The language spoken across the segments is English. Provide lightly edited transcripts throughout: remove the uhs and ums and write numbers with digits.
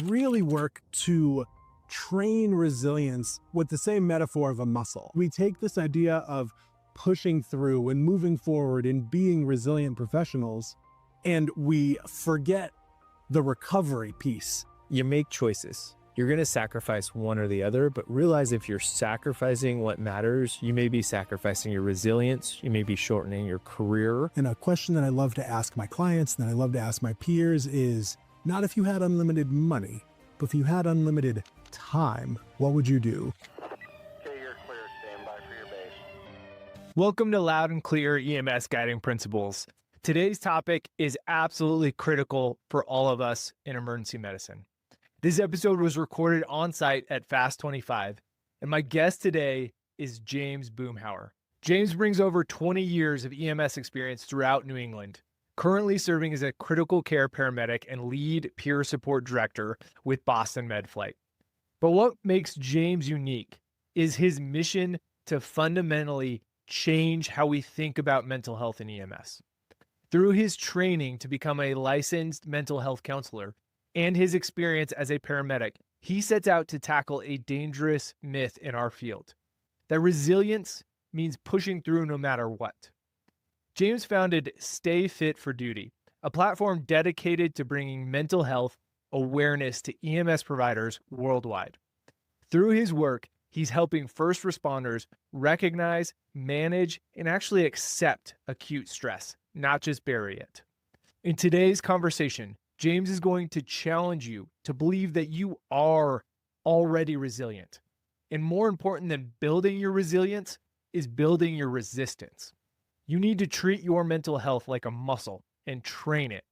really work to train resilience with the same metaphor of a muscle. We take this idea of pushing through and moving forward and being resilient professionals, and we forget the recovery piece. You make choices. You're going to sacrifice one or the other, but realize if you're sacrificing what matters, you may be sacrificing your resilience, you may be shortening your career. And a question that I love to ask my clients and that I love to ask my peers is not if you had unlimited money, but if you had unlimited time, what would you do? Okay, you're clear. Stand by for your base. Welcome to Loud and Clear EMS Guiding Principles. Today's topic is absolutely critical for all of us in emergency medicine. This episode was recorded on site at Fast 25, and my guest today is James Boomhower. James brings over 20 years of EMS experience throughout New England, currently serving as a critical care paramedic and lead peer support director with Boston MedFlight. But what makes James unique is his mission to fundamentally change how we think about mental health in EMS. Through his training to become a licensed mental health counselor and his experience as a paramedic, he sets out to tackle a dangerous myth in our field, that resilience means pushing through no matter what. James founded Stay Fit for Duty, a platform dedicated to bringing mental health awareness to EMS providers worldwide. Through his work, he's helping first responders recognize, manage, and actually accept acute stress, not just bury it. In today's conversation, James is going to challenge you to believe that you are already resilient. And more important than building your resilience is building your resistance. You need to treat your mental health like a muscle and train it.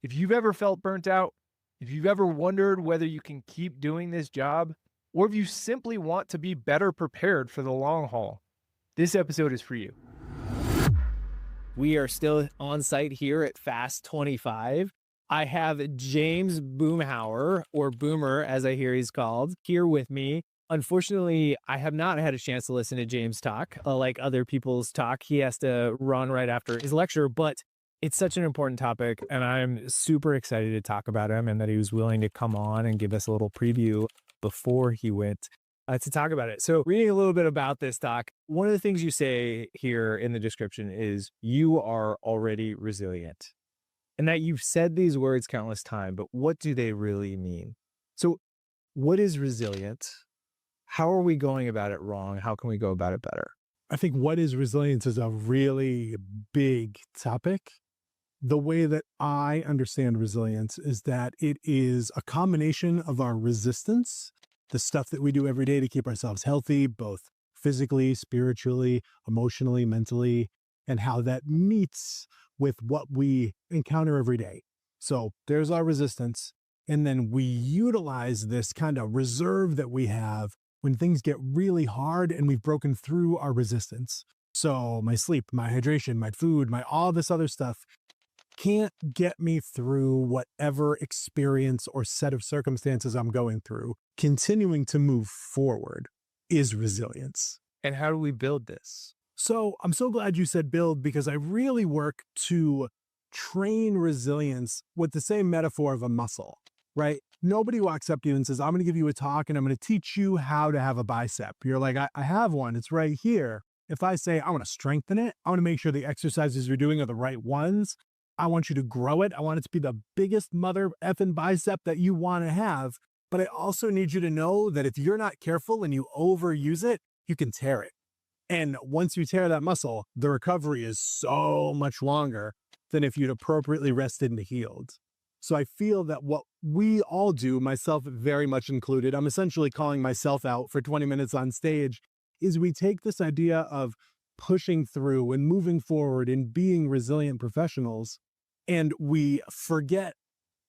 If you've ever felt burnt out, if you've ever wondered whether you can keep doing this job, or if you simply want to be better prepared for the long haul, this episode is for you. We are still on site here at Fast 25. I have James Boomhower, or Boomer as I hear he's called, here with me. Unfortunately, I have not had a chance to listen to James talk like other people's talk. He has to run right after his lecture, but it's such an important topic, and I'm super excited to talk about him and that he was willing to come on and give us a little preview before he went to talk about it. So reading a little bit about this talk, one of the things you say here in the description is you are already resilient. And that you've said these words countless times, but what do they really mean? So what is resilient? How are we going about it wrong? How can we go about it better? I think what is resilience is a really big topic. The way that I understand resilience is that it is a combination of our resistance, the stuff that we do every day to keep ourselves healthy, both physically, spiritually, emotionally, mentally, and how that meets with what we encounter every day. So there's our resistance. And then we utilize this kind of reserve that we have when things get really hard and we've broken through our resistance. So my sleep, my hydration, my food, my all this other stuff can't get me through whatever experience or set of circumstances I'm going through. Continuing to move forward is resilience. And how do we build this? So I'm so glad you said build, because I really work to train resilience with the same metaphor of a muscle, right? Nobody walks up to you and says, I'm going to give you a talk and I'm going to teach you how to have a bicep. You're like, I have one. It's right here. If I say, I want to strengthen it, I want to make sure the exercises you're doing are the right ones. I want you to grow it. I want it to be the biggest mother effing bicep that you want to have. But I also need you to know that if you're not careful and you overuse it, you can tear it. And once you tear that muscle, the recovery is so much longer than if you'd appropriately rested and healed. So I feel that what we all do, myself very much included, I'm essentially calling myself out for 20 minutes on stage, is we take this idea of pushing through and moving forward and being resilient professionals, and we forget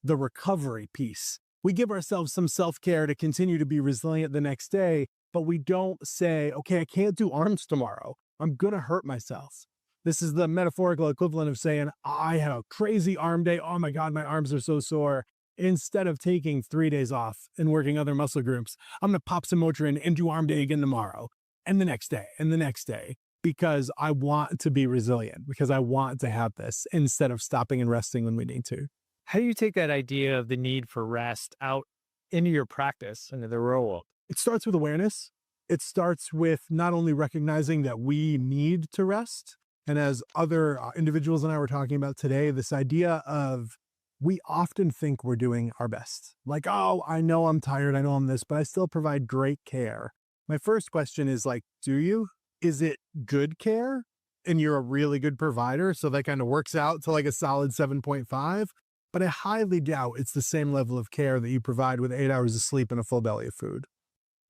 the recovery piece. We give ourselves some self-care to continue to be resilient the next day, but we don't say, okay, I can't do arms tomorrow. I'm going to hurt myself. This is the metaphorical equivalent of saying, I had a crazy arm day. Oh my God, my arms are so sore. Instead of taking 3 days off and working other muscle groups, I'm going to pop some Motrin and do arm day again tomorrow and the next day and the next day, because I want to be resilient, because I want to have this, instead of stopping and resting when we need to. How do you take that idea of the need for rest out into your practice, into the real world? It starts with awareness. It starts with not only recognizing that we need to rest, and as other individuals and I were talking about today, this idea of we often think we're doing our best. Like, oh, I know I'm tired, I know I'm this, but I still provide great care. My first question is like, do you? Is it good care? And you're a really good provider, so that kind of works out to like a solid 7.5. But I highly doubt it's the same level of care that you provide with 8 hours of sleep and a full belly of food.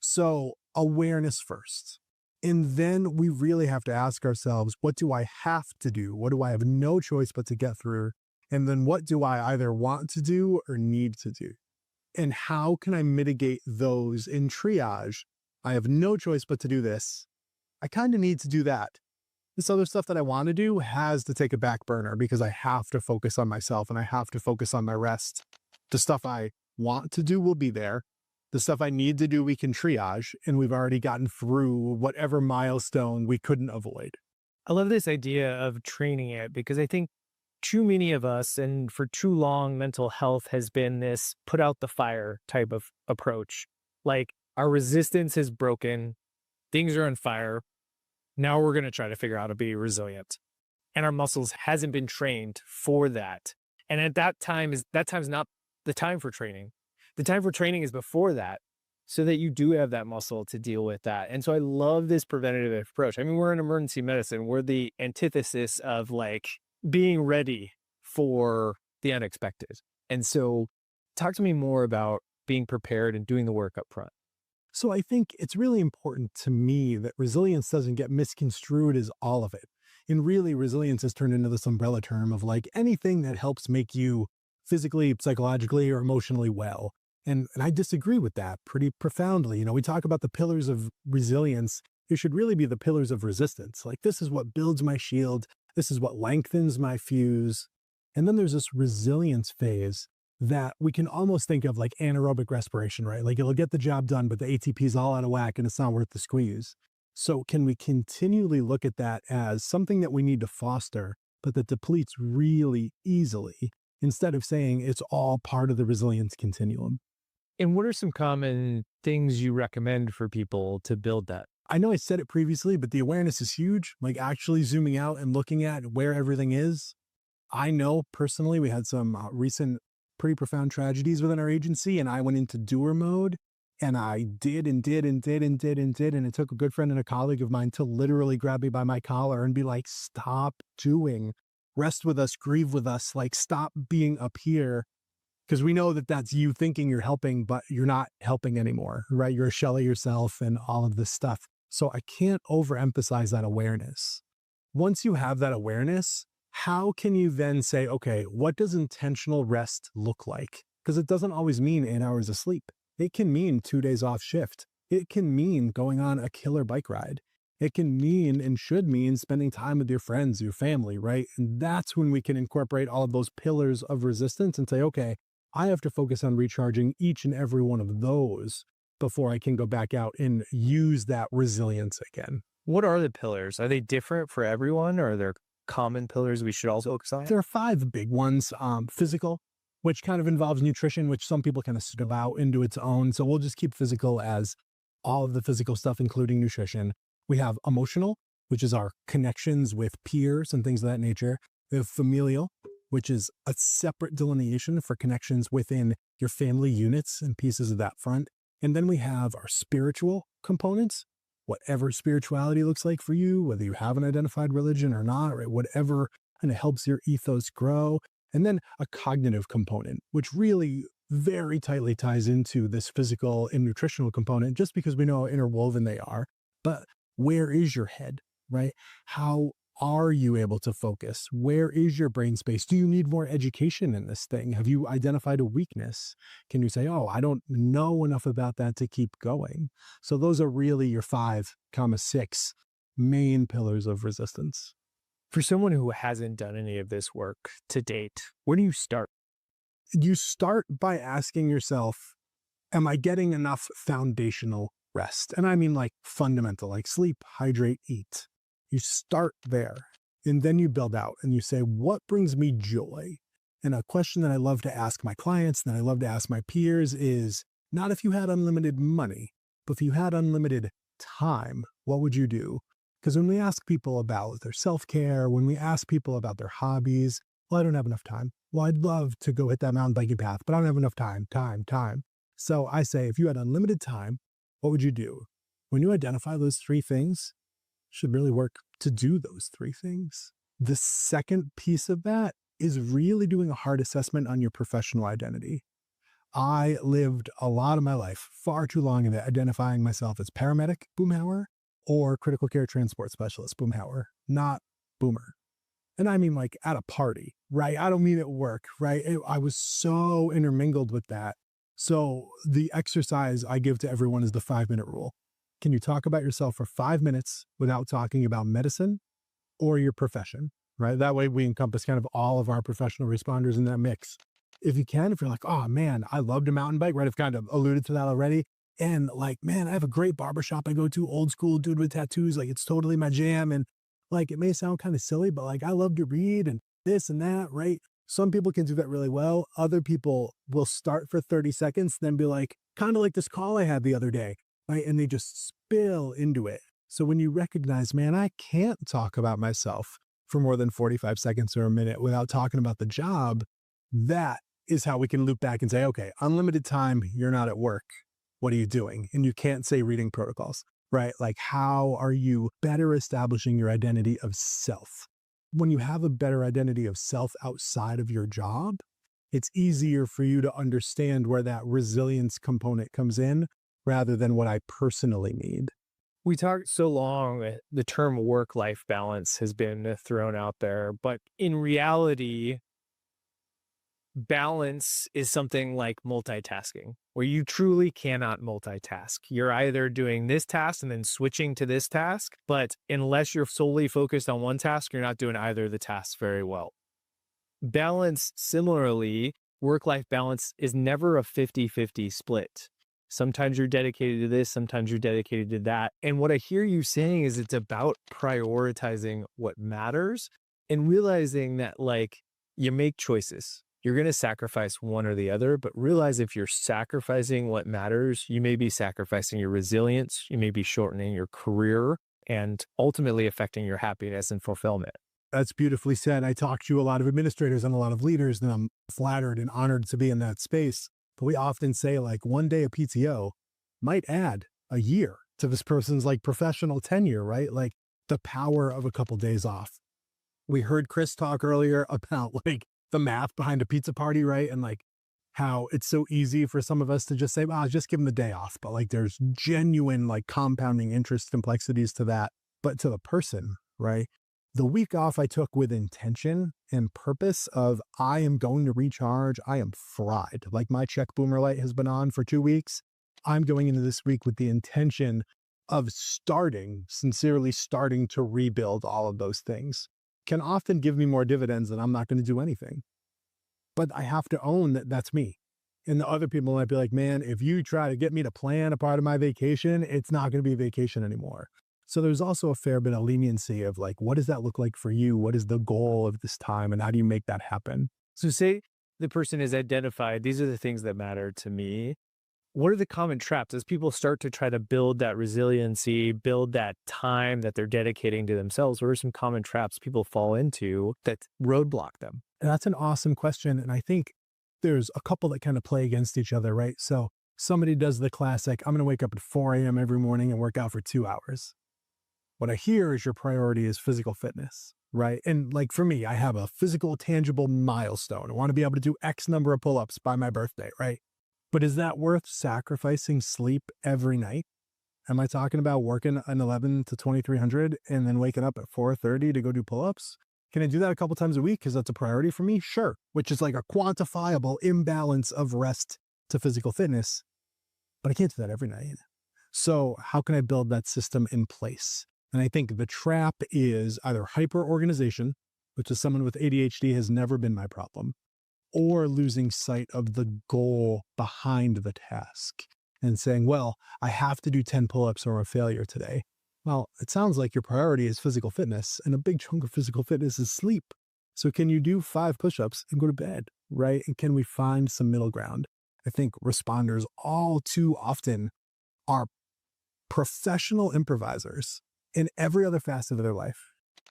So awareness first. And then we really have to ask ourselves, what do I have to do? What do I have no choice but to get through? And then what do I either want to do or need to do? And how can I mitigate those in triage? I have no choice but to do this. I kind of need to do that. This other stuff that I want to do has to take a back burner because I have to focus on myself and I have to focus on my rest. The stuff I want to do will be there. The stuff I need to do, we can triage, and we've already gotten through whatever milestone we couldn't avoid. I love this idea of training it because I think too many of us, and for too long, mental health has been this put out the fire type of approach. Like our resistance is broken, things are on fire. Now we're going to try to figure out how to be resilient. And our muscles hasn't been trained for that. And at that time's not the time for training. The time for training is before that, so that you do have that muscle to deal with that. And so I love this preventative approach. I mean, we're in emergency medicine. We're the antithesis of like being ready for the unexpected. And so talk to me more about being prepared and doing the work up front. So I think it's really important to me that resilience doesn't get misconstrued as all of it. And really, resilience has turned into this umbrella term of like anything that helps make you physically, psychologically, or emotionally well. And I disagree with that pretty profoundly. You know, we talk about the pillars of resilience. It should really be the pillars of resistance. Like, this is what builds my shield. This is what lengthens my fuse. And then there's this resilience phase that we can almost think of like anaerobic respiration, right? Like it'll get the job done, but the ATP is all out of whack and it's not worth the squeeze. So can we continually look at that as something that we need to foster, but that depletes really easily, instead of saying it's all part of the resilience continuum? And what are some common things you recommend for people to build that? I know I said it previously, but the awareness is huge. Like actually zooming out and looking at where everything is. I know personally we had some recent pretty profound tragedies within our agency, and I went into doer mode, and I did. And it took a good friend and a colleague of mine to literally grab me by my collar and be like, stop doing, rest with us, grieve with us, like stop being up here. Because we know that that's you thinking you're helping, but you're not helping anymore, right? You're a shell of yourself and all of this stuff. So I can't overemphasize that awareness. Once you have that awareness, how can you then say, okay, what does intentional rest look like? Because it doesn't always mean 8 hours of sleep. It can mean 2 days off shift. It can mean going on a killer bike ride. It can mean and should mean spending time with your friends, your family, right? And that's when we can incorporate all of those pillars of resistance and say, okay, I have to focus on recharging each and every one of those before I can go back out and use that resilience again. What are the pillars? Are they different for everyone, or are there common pillars we should also focus on? There are 5 big ones. Physical, which kind of involves nutrition, which some people kind of split out into its own. So we'll just keep physical as all of the physical stuff, including nutrition. We have emotional, which is our connections with peers and things of that nature. We have familial, which is a separate delineation for connections within your family units and pieces of that front. And then we have our spiritual components, whatever spirituality looks like for you, whether you have an identified religion or not, right? Whatever kind of helps your ethos grow. And then a cognitive component, which really very tightly ties into this physical and nutritional component, just because we know how interwoven they are. But where is your head, right? How are you able to focus? Where is your brain space? Do you need more education in this thing? Have you identified a weakness? Can you say, oh, I don't know enough about that to keep going? So those are really your 5,6 main pillars of resistance. For someone who hasn't done any of this work to date, where do you start? You start by asking yourself, am I getting enough foundational rest? And I mean like fundamental, like sleep, hydrate, eat. You start there, and then you build out and you say, what brings me joy? And a question that I love to ask my clients and that I love to ask my peers is, Not if you had unlimited money, but if you had unlimited time, what would you do? Because when we ask people about their self-care, when we ask people about their hobbies, well, I don't have enough time. Well, I'd love to go hit that mountain biking path, but I don't have enough time. So I say, if you had unlimited time, what would you do? When you identify those three things, you should really work to do those three things. The second piece of that is really doing a hard assessment on your professional identity. I lived a lot of my life, far too long of it, identifying myself as paramedic, Boomhower, or critical care transport specialist, Boomhower, not boomer. And I mean like at a party, right? I don't mean at work, right? I was so intermingled with that. So the exercise I give to everyone is the 5-minute rule. Can you talk about yourself for 5 minutes without talking about medicine or your profession, right? That way we encompass kind of all of our professional responders in that mix. If you can, if you're like, oh man, I love to mountain bike, right? I've kind of alluded to that already. And like, man, I have a great barbershop I go to, old school dude with tattoos. Like it's totally my jam. And like, it may sound kind of silly, but like, I love to read and this and that, right? Some people can do that really well. Other people will start for 30 seconds, then be like, kind of like this call I had the other day, right? And they just spill into it. So when you recognize, man, I can't talk about myself for more than 45 seconds or a minute without talking about the job, that is how we can loop back and say, okay, unlimited time, you're not at work. What are you doing? And you can't say reading protocols, right? Like, how are you better establishing your identity of self? When you have a better identity of self outside of your job, it's easier for you to understand where that resilience component comes in rather than what I personally need. We talked so long, the term work-life balance has been thrown out there, but in reality, balance is something like multitasking, where you truly cannot multitask. You're either doing this task and then switching to this task, but unless you're solely focused on one task, you're not doing either of the tasks very well. Balance, similarly, work-life balance is never a 50-50 split. Sometimes you're dedicated to this, sometimes you're dedicated to that. And what I hear you saying is it's about prioritizing what matters and realizing that, like, you make choices. You're going to sacrifice one or the other, but realize if you're sacrificing what matters, you may be sacrificing your resilience, you may be shortening your career, and ultimately affecting your happiness and fulfillment. That's beautifully said. I talk to a lot of administrators and a lot of leaders, and I'm flattered and honored to be in that space. But we often say, like, one day of PTO might add a year to this person's like professional tenure, right? Like the power of a couple days off. We heard Chris talk earlier about like the math behind a pizza party, right? And like how it's so easy for some of us to just say, well, just give them the day off. But like there's genuine like compounding interest complexities to that. But to the person, right? The week off I took with intention and purpose of I am going to recharge. I am fried. Like my check boomer light has been on for 2 weeks. I'm going into this week with the intention of sincerely starting to rebuild all of those things. Can often give me more dividends than I'm not going to do anything. But I have to own that that's me. And the other people might be like, man, if you try to get me to plan a part of my vacation, it's not going to be a vacation anymore. So there's also a fair bit of leniency of like, what does that look like for you? What is the goal of this time? And how do you make that happen? So say the person is identified, these are the things that matter to me. What are the common traps as people start to try to build that resiliency, build that time that they're dedicating to themselves? What are some common traps people fall into that roadblock them? And that's an awesome question. And I think there's a couple that kind of play against each other, right? So somebody does the classic, I'm going to wake up at 4 a.m. every morning and work out for 2 hours. What I hear is your priority is physical fitness, right? And like for me, I have a physical, tangible milestone. I want to be able to do X number of pull-ups by my birthday, right? But is that worth sacrificing sleep every night? Am I talking about working an 11 to 2300 and then waking up at 4:30 to go do pull-ups? Can I do that a couple times a week because that's a priority for me? Sure, which is like a quantifiable imbalance of rest to physical fitness, but I can't do that every night. So how can I build that system in place? And I think the trap is either hyper-organization, which is someone with ADHD has never been my problem, or losing sight of the goal behind the task and saying, well, I have to do 10 pull-ups or a failure today. Well, it sounds like your priority is physical fitness, and a big chunk of physical fitness is sleep. So can you do 5 push-ups and go to bed, right? And can we find some middle ground? I think responders all too often are professional improvisers in every other facet of their life.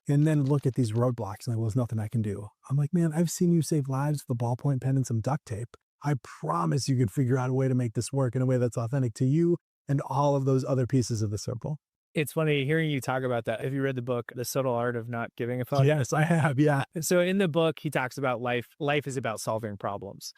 And then look at these roadblocks and like, well, there's nothing I can do. I'm like, man, I've seen you save lives with a ballpoint pen and some duct tape. I promise you can figure out a way to make this work in a way that's authentic to you and all of those other pieces of the circle. It's funny hearing you talk about that. Have you read the book, The Subtle Art of Not Giving a Fuck? Yes, I have. Yeah. So in the book, he talks about life. Life is about solving problems.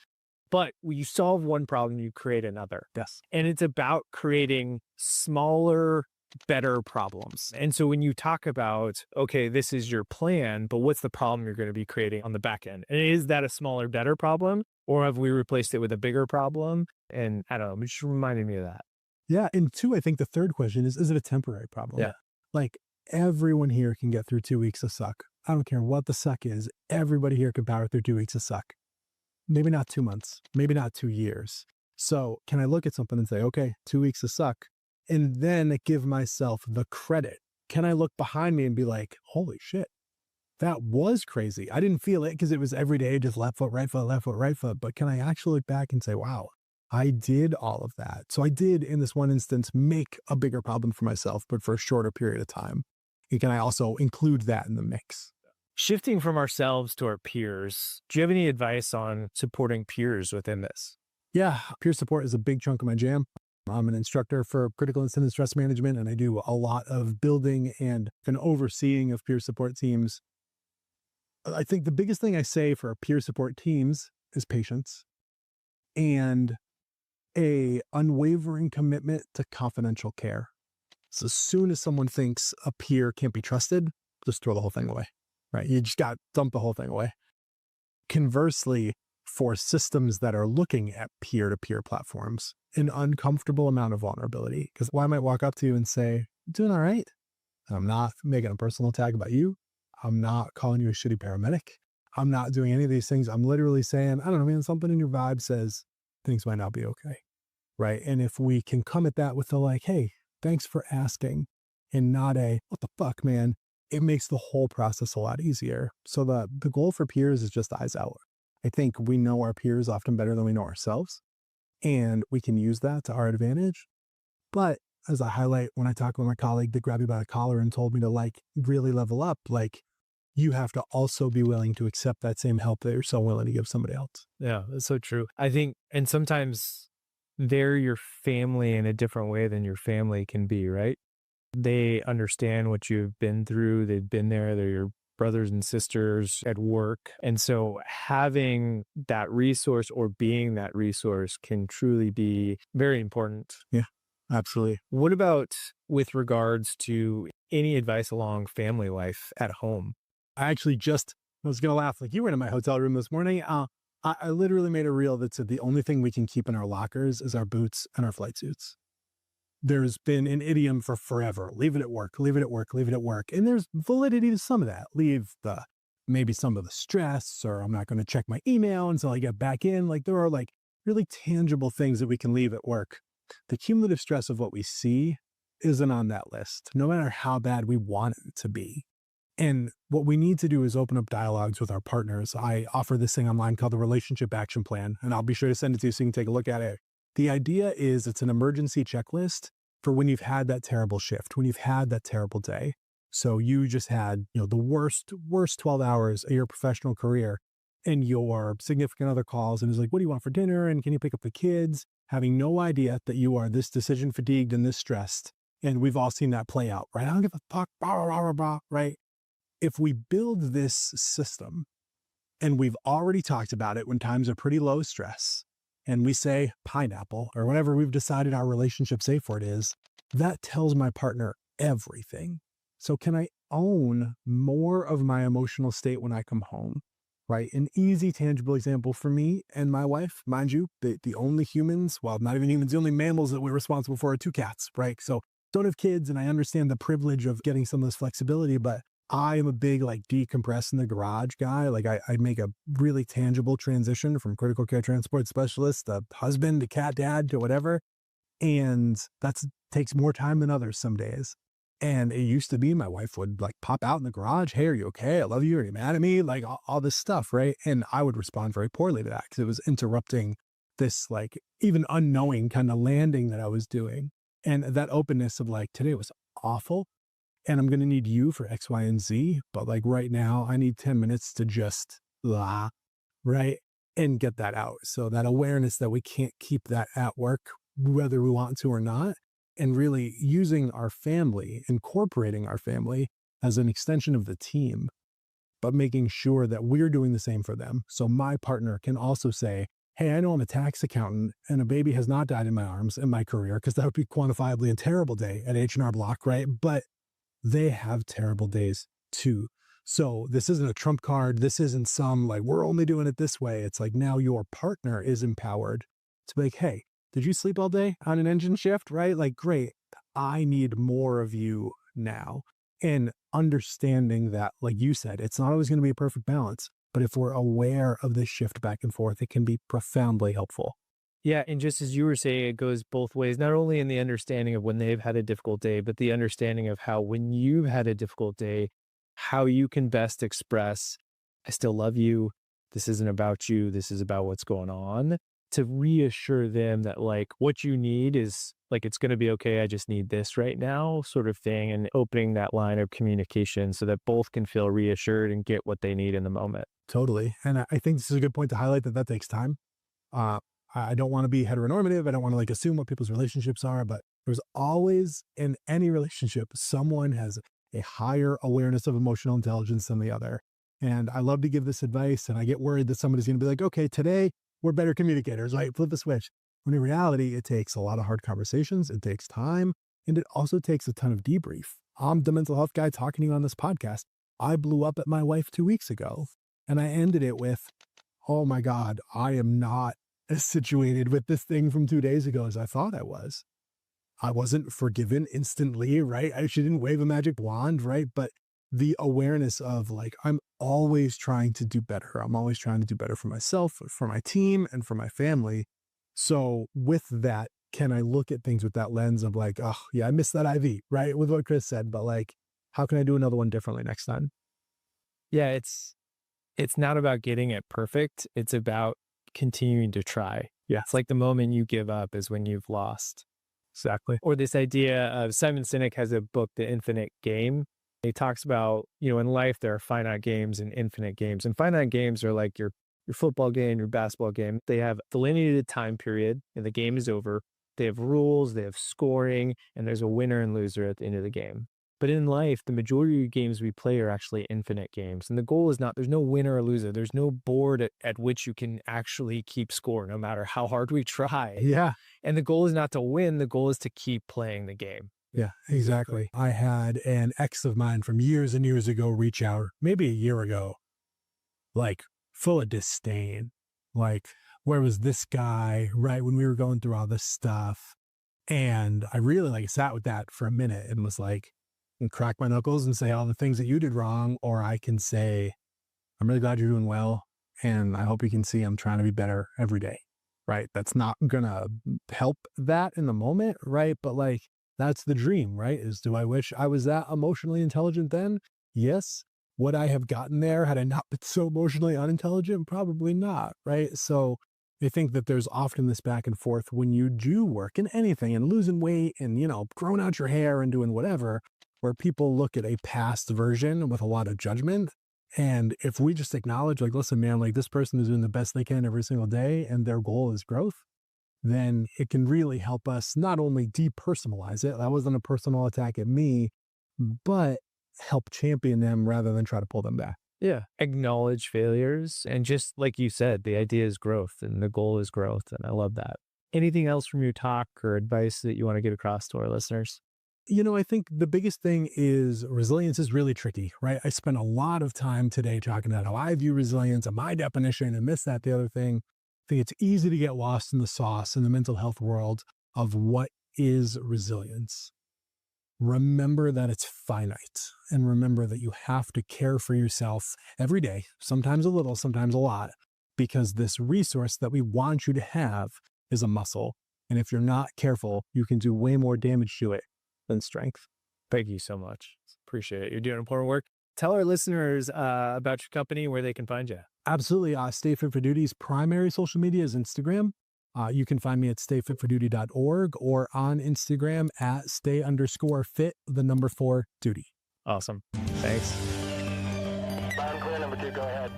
But when you solve one problem, you create another. Yes. And it's about creating smaller, better problems. And so when you talk about, okay, this is your plan, but what's the problem you're going to be creating on the back end? And is that a smaller, better problem? Or have we replaced it with a bigger problem? And I don't know, it just reminded me of that. Yeah. And two, I think the third question is it a temporary problem? Yeah. Like everyone here can get through 2 weeks of suck. I don't care what the suck is. Everybody here can power through 2 weeks of suck. Maybe not 2 months, maybe not 2 years. So can I look at something and say, okay, 2 weeks of suck, and then give myself the credit? Can I look behind me and be like, holy shit, that was crazy. I didn't feel it because it was every day, just left foot, right foot, left foot, right foot. But can I actually look back and say, wow, I did all of that. So I did, in this one instance, make a bigger problem for myself, but for a shorter period of time. And can I also include that in the mix? Shifting from ourselves to our peers, do you have any advice on supporting peers within this? Yeah, peer support is a big chunk of my jam. I'm an instructor for critical incident stress management, and I do a lot of building and an overseeing of peer support teams. I think the biggest thing I say for peer support teams is patience and a unwavering commitment to confidential care. So as soon as someone thinks a peer can't be trusted, just throw the whole thing away, right? You just got to dump the whole thing away. Conversely, for systems that are looking at peer-to-peer platforms, an uncomfortable amount of vulnerability. Because I might walk up to you and say, doing all right. And I'm not making a personal attack about you. I'm not calling you a shitty paramedic. I'm not doing any of these things. I'm literally saying, I don't know, man, something in your vibe says things might not be okay. Right. And if we can come at that with the like, hey, thanks for asking, and not a, what the fuck, man, it makes the whole process a lot easier. So the goal for peers is just eyes out. I think we know our peers often better than we know ourselves, and we can use that to our advantage. But as I highlight when I talk with my colleague that grabbed me by the collar and told me to like really level up, like you have to also be willing to accept that same help that you're so willing to give somebody else. Yeah, that's so true. I think, and sometimes they're your family in a different way than your family can be, right? They understand what you've been through. They've been there. They're your brothers and sisters at work. And so having that resource or being that resource can truly be very important. Yeah, absolutely. What about with regards to any advice along family life at home? I was going to laugh like you were in my hotel room this morning. I literally made a reel that said the only thing we can keep in our lockers is our boots and our flight suits. There's been an idiom for forever. Leave it at work, leave it at work, leave it at work. And there's validity to some of that. Leave maybe some of the stress, or I'm not going to check my email until I get back in. Like there are like really tangible things that we can leave at work. The cumulative stress of what we see isn't on that list, no matter how bad we want it to be. And what we need to do is open up dialogues with our partners. I offer this thing online called the Relationship Action Plan, and I'll be sure to send it to you so you can take a look at it. The idea is it's an emergency checklist for when you've had that terrible shift, when you've had that terrible day. So you just had, the worst 12 hours of your professional career, and your significant other calls and is like, what do you want for dinner? And can you pick up the kids? Having no idea that you are this decision fatigued and this stressed. And we've all seen that play out, right? I don't give a fuck, blah, blah, blah, blah, right? If we build this system, and we've already talked about it when times are pretty low stress, and we say pineapple or whatever we've decided our relationship safe word is, that tells my partner everything. So can I own more of my emotional state when I come home, right? An easy, tangible example for me and my wife, mind you, the only humans, well, not even humans, the only mammals that we're responsible for are 2 cats, right? So don't have kids, and I understand the privilege of getting some of this flexibility, but I am a big like decompress in the garage guy. Like I make a really tangible transition from critical care transport specialist to husband to cat dad to whatever. And that takes more time than others some days. And it used to be my wife would like pop out in the garage. Hey, are you okay? I love you. Are you mad at me? Like all this stuff, right? And I would respond very poorly to that because it was interrupting this like even unknowing kind of landing that I was doing. And that openness of like, today was awful and I'm going to need you for X, Y, and Z. But like right now, I need 10 minutes to just blah, right? And get that out. So that awareness that we can't keep that at work, whether we want to or not, and really using our family, incorporating our family as an extension of the team, but making sure that we're doing the same for them. So my partner can also say, hey, I know I'm a tax accountant and a baby has not died in my arms in my career, because that would be quantifiably a terrible day at H&R Block, right? But they have terrible days too. So this isn't a trump card. This isn't some like, we're only doing it this way. It's like now your partner is empowered to be like, hey, did you sleep all day on an engine shift, right? Like, great. I need more of you now. And understanding that, like you said, it's not always going to be a perfect balance, but if we're aware of this shift back and forth, it can be profoundly helpful. Yeah. And just as you were saying, it goes both ways, not only in the understanding of when they've had a difficult day, but the understanding of how when you've had a difficult day, how you can best express, I still love you. This isn't about you. This is about what's going on, to reassure them that like what you need is like, it's going to be okay. I just need this right now sort of thing. And opening that line of communication so that both can feel reassured and get what they need in the moment. Totally. And I think this is a good point to highlight that takes time. I don't want to be heteronormative. I don't want to like assume what people's relationships are, but there's always in any relationship, someone has a higher awareness of emotional intelligence than the other. And I love to give this advice, and I get worried that somebody's going to be like, okay, today we're better communicators, right? Flip the switch. When in reality, it takes a lot of hard conversations. It takes time, and it also takes a ton of debrief. I'm the mental health guy talking to you on this podcast. I blew up at my wife 2 weeks ago, and I ended it with, oh my God, I am not as situated with this thing from 2 days ago as I thought I was. I wasn't forgiven instantly, right? She didn't wave a magic wand, right? But the awareness of like, I'm always trying to do better. I'm always trying to do better for myself, for my team, and for my family. So with that, can I look at things with that lens of like, oh yeah, I missed that IV, right? With what Chris said, but like, how can I do another one differently next time? Yeah, it's not about getting it perfect. It's about continuing to try. Yeah. It's like the moment you give up is when you've lost. Exactly. Or this idea of Simon Sinek has a book, The Infinite Game. He talks about, in life, there are finite games and infinite games. And finite games are like your football game, your basketball game. They have delineated time period and the game is over. They have rules, they have scoring, and there's a winner and loser at the end of the game. But in life, the majority of games we play are actually infinite games. And the goal is not, there's no winner or loser. There's no board at which you can actually keep score, no matter how hard we try. Yeah. And the goal is not to win. The goal is to keep playing the game. Yeah, exactly. I had an ex of mine from years and years ago reach out, maybe a year ago, like full of disdain. Like, where was this guy, right, when we were going through all this stuff? And I really like sat with that for a minute and was like, and crack my knuckles and say all the things that you did wrong, or I can say, I'm really glad you're doing well, and I hope you can see I'm trying to be better every day, right? That's not gonna help that in the moment, right? But like, that's the dream, right? Is, do I wish I was that emotionally intelligent then? Yes. Would I have gotten there had I not been so emotionally unintelligent? Probably not, right? So I think that there's often this back and forth when you do work in anything and losing weight and, growing out your hair and doing whatever, where people look at a past version with a lot of judgment. And if we just acknowledge, like, listen, man, like this person is doing the best they can every single day and their goal is growth, then it can really help us not only depersonalize it, that wasn't a personal attack at me, but help champion them rather than try to pull them back. Yeah. Acknowledge failures. And just like you said, the idea is growth and the goal is growth. And I love that. Anything else from your talk or advice that you want to get across to our listeners? I think the biggest thing is resilience is really tricky, right? I spent a lot of time today talking about how I view resilience and my definition and this, that, the other thing. I think it's easy to get lost in the sauce in the mental health world of what is resilience. Remember that it's finite, and remember that you have to care for yourself every day, sometimes a little, sometimes a lot, because this resource that we want you to have is a muscle. And if you're not careful, you can do way more damage to it than strength. Thank you so much. Appreciate it. You're doing important work. Tell our listeners about your company, where they can find you. Absolutely. Stay Fit for Duty's primary social media is Instagram. You can find me at stayfitforduty.org or on Instagram at stay_fit4duty. Awesome. Thanks. Loud and clear, number 2, go ahead.